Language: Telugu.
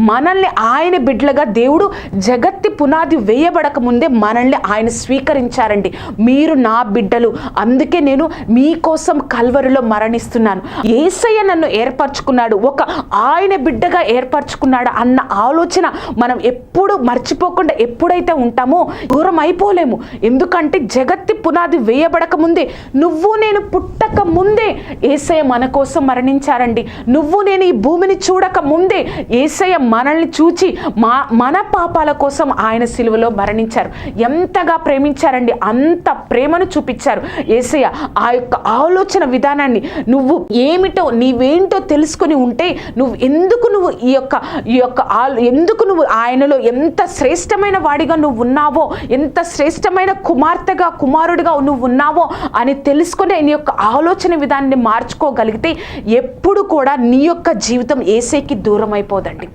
మనల్ని ఆయన బిడ్డలుగా దేవుడు జగత్తి పునాది వేయబడక ముందే మనల్ని ఆయన స్వీకరించారండి. మీరు నా బిడ్డలు, అందుకే నేను మీకోసం కల్వరిలో మరణిస్తున్నాను. యేసయ్య నన్ను ఏర్పరచుకున్నాడు, ఒక ఆయన బిడ్డగా ఏర్పరచుకున్నాడు అన్న ఆలోచన మనం ఎప్పుడు మర్చిపోకుండా ఎప్పుడైతే ఉంటామో దూరం అయిపోలేము. ఎందుకంటే జగత్తి పునాది వేయబడక ముందే, నువ్వు నేను పుట్టక ముందే యేసయ్య మన కోసం మరణించారండి. నువ్వు నేను ఈ భూమిని చూడక ముందే యేసయ్య మనల్ని చూచి మన పాపాల కోసం ఆయన సిలువలో మరణించారు. ఎంతగా ప్రేమించారండి, అంత ప్రేమను చూపించారు యేసయ్య. ఆ యొక్క ఆలోచన విధానాన్ని నువ్వు ఏమిటో నీవేంటో తెలుసుకుని ఉంటే నువ్వు ఎందుకు నువ్వు ఆయనలో ఎంత శ్రేష్టమైన వాడిగా నువ్వు ఉన్నావో, ఎంత శ్రేష్టమైన కుమార్తెగా కుమారుడిగా నువ్వు ఉన్నావో అని తెలుసుకుని నీ యొక్క ఆలోచన విధానాన్ని మార్చుకోగలిగితే ఎప్పుడు కూడా నీ యొక్క జీవితం యేసయ్యకి దూరం అయిపోదండి.